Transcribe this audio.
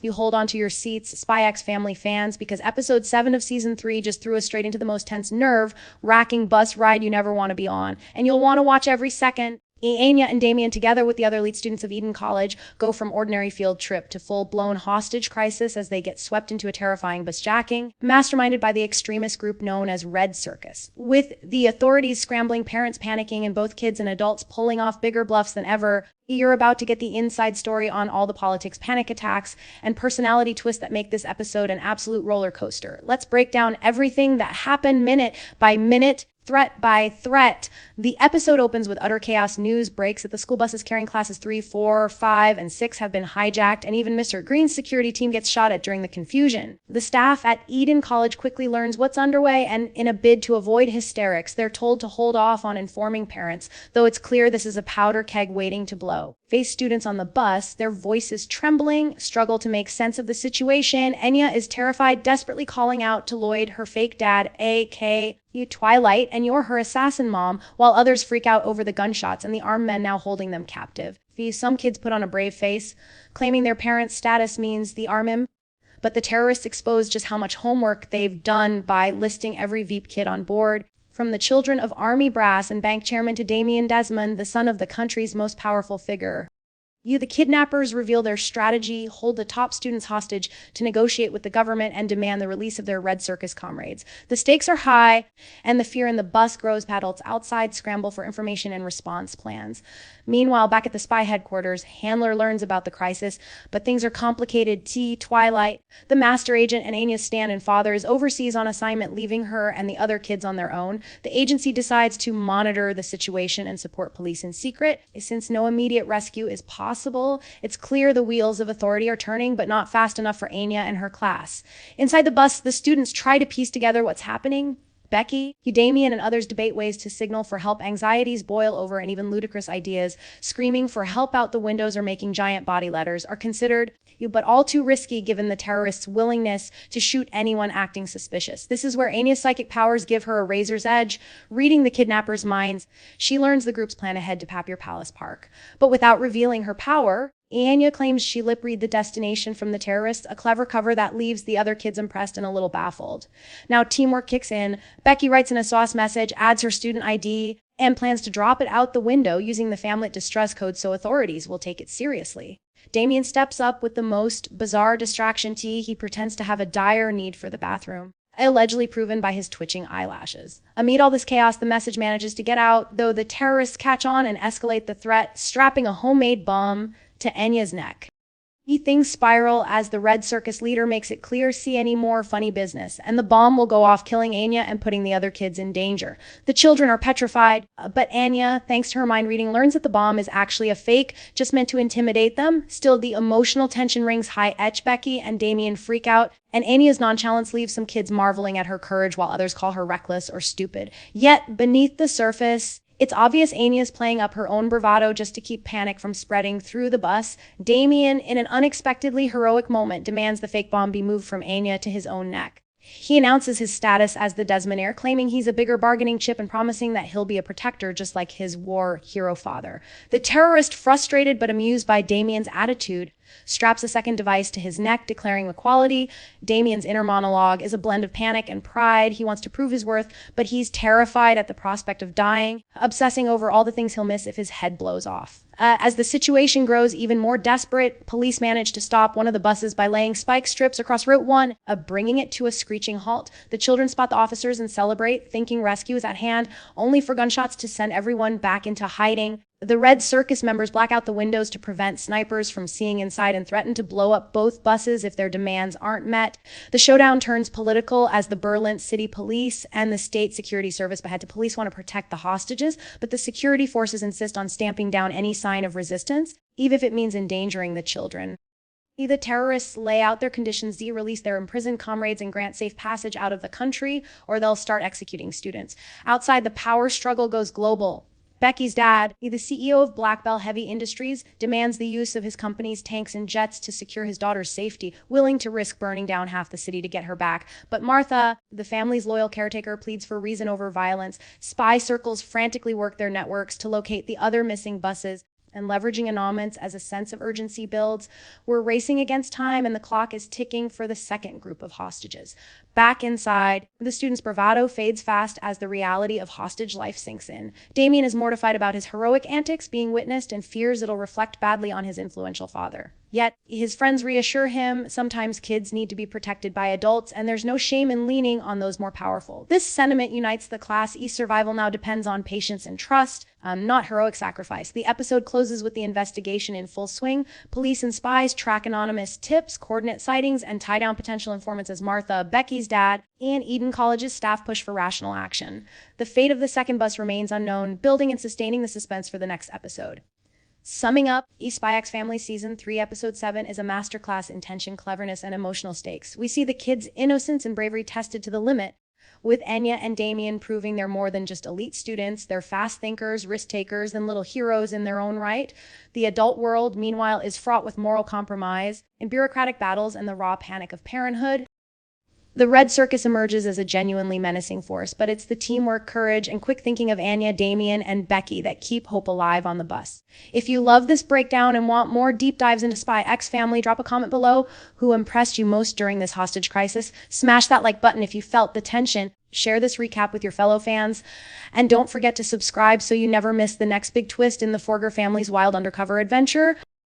You hold on to your seats, Spy X Family fans, because episode 7 of season 3 just threw us straight into the most tense, nerve-wracking bus ride you never want to be on. And you'll want to watch every second. Anya and Damien, together with the other elite students of Eden College, go from ordinary field trip to full-blown hostage crisis as they get swept into a terrifying busjacking, masterminded by the extremist group known as Red Circus. With the authorities scrambling, parents panicking, and both kids and adults pulling off bigger bluffs than ever, you're about to get the inside story on all the politics, panic attacks, and personality twists that make this episode an absolute roller coaster. Let's break down everything that happened minute by minute, threat by threat. The episode opens with utter chaos. News breaks that the school buses carrying classes 3, 4, 5, and 6 have been hijacked, and even Mr. Green's security team gets shot at during the confusion. The staff at Eden College quickly learns what's underway, and in a bid to avoid hysterics, they're told to hold off on informing parents, though it's clear this is a powder keg waiting to blow. Face students on the bus, their voices trembling, struggle to make sense of the situation. Anya is terrified, desperately calling out to Lloyd, her fake dad, a.k.a. Twilight, and you're her assassin mom, while others freak out over the gunshots and the armed men now holding them captive. Some kids put on a brave face, claiming their parents' status means the arm him, but the terrorists expose just how much homework they've done by listing every Veep kid on board. From the children of Army brass and bank chairman to Damien Desmond, the son of the country's most powerful figure. The kidnappers reveal their strategy, hold the top students hostage to negotiate with the government and demand the release of their Red Circus comrades. The stakes are high, and the fear in the bus grows. Adults outside scramble for information and response plans. Meanwhile, back at the spy headquarters, Handler learns about the crisis, but things are complicated. Twilight, the master agent and Anya's stand-in father, is overseas on assignment, leaving her and the other kids on their own. The agency decides to monitor the situation and support police in secret. Since no immediate rescue is possible, it's clear the wheels of authority are turning, but not fast enough for Anya and her class. Inside the bus, the students try to piece together what's happening. Becky, Damien, and others debate ways to signal for help. Anxieties boil over, and even ludicrous ideas, screaming for help out the windows or making giant body letters, are considered, but all too risky given the terrorists' willingness to shoot anyone acting suspicious. This is where Anya's psychic powers give her a razor's edge. Reading the kidnappers' minds, she learns the group's plan ahead to Papier Palace Park. But without revealing her power, Anya claims she lip-read the destination from the terrorists, a clever cover that leaves the other kids impressed and a little baffled. Now teamwork kicks in. Becky writes an SOS message, adds her student ID, and plans to drop it out the window using the Famlet distress code so authorities will take it seriously. Damien steps up with the most bizarre distraction. He pretends to have a dire need for the bathroom, allegedly proven by his twitching eyelashes. Amid all this chaos, the message manages to get out, though the terrorists catch on and escalate the threat, strapping a homemade bomb to Anya's neck. Things spiral as the Red Circus leader makes it clear see any more funny business, and the bomb will go off, killing Anya and putting the other kids in danger. The children are petrified, but Anya, thanks to her mind reading, learns that the bomb is actually a fake, just meant to intimidate them. Still, the emotional tension rings high. Becky and Damien freak out, and Anya's nonchalance leaves some kids marveling at her courage while others call her reckless or stupid. Yet, beneath the surface, it's obvious Anya is playing up her own bravado just to keep panic from spreading through the bus. Damien, in an unexpectedly heroic moment, demands the fake bomb be moved from Anya to his own neck. He announces his status as the Desmonaire, claiming he's a bigger bargaining chip and promising that he'll be a protector just like his war hero father. The terrorist, frustrated but amused by Damien's attitude, straps a second device to his neck, declaring equality. Damien's inner monologue is a blend of panic and pride. He wants to prove his worth, but he's terrified at the prospect of dying, obsessing over all the things he'll miss if his head blows off. As the situation grows even more desperate, police manage to stop one of the buses by laying spike strips across Route 1, bringing it to a screeching halt. The children spot the officers and celebrate, thinking rescue is at hand, only for gunshots to send everyone back into hiding. The Red Circus members black out the windows to prevent snipers from seeing inside and threaten to blow up both buses if their demands aren't met. The showdown turns political as the Berlin City Police and the State Security Service behead. The police want to protect the hostages, but the security forces insist on stamping down any sign of resistance, even if it means endangering the children. The terrorists lay out their conditions: release their imprisoned comrades and grant safe passage out of the country, or they'll start executing students. Outside, the power struggle goes global. Becky's dad, the CEO of Black Bell Heavy Industries, demands the use of his company's tanks and jets to secure his daughter's safety, willing to risk burning down half the city to get her back. But Martha, the family's loyal caretaker, pleads for reason over violence. Spy circles frantically work their networks to locate the other missing buses. and leveraging annulments as a sense of urgency builds. We're racing against time, and the clock is ticking for the second group of hostages. Back inside, the student's bravado fades fast as the reality of hostage life sinks in. Damien is mortified about his heroic antics being witnessed and fears it'll reflect badly on his influential father. Yet, his friends reassure him sometimes kids need to be protected by adults, and there's no shame in leaning on those more powerful. This sentiment unites the class. East survival now depends on patience and trust, not heroic sacrifice. The episode closes with the investigation in full swing. Police and spies track anonymous tips, coordinate sightings, and tie down potential informants as Martha, Becky's dad, and Eden College's staff push for rational action. The fate of the second bus remains unknown, building and sustaining the suspense for the next episode. Summing up, Spy X Family Season 3, Episode 7 is a masterclass in tension, cleverness, and emotional stakes. We see the kids' innocence and bravery tested to the limit, with Enya and Damien proving they're more than just elite students. They're fast thinkers, risk takers, and little heroes in their own right. The adult world, meanwhile, is fraught with moral compromise and bureaucratic battles and the raw panic of parenthood. The Red Circus emerges as a genuinely menacing force, but it's the teamwork, courage, and quick thinking of Enya, Damien, and Becky that keep hope alive on the bus. If you love this breakdown and want more deep dives into Spy X Family, drop a comment below. Who impressed you most during this hostage crisis? Smash that like button if you felt the tension. Share this recap with your fellow fans. And don't forget to subscribe so you never miss the next big twist in the Forger family's wild undercover adventure.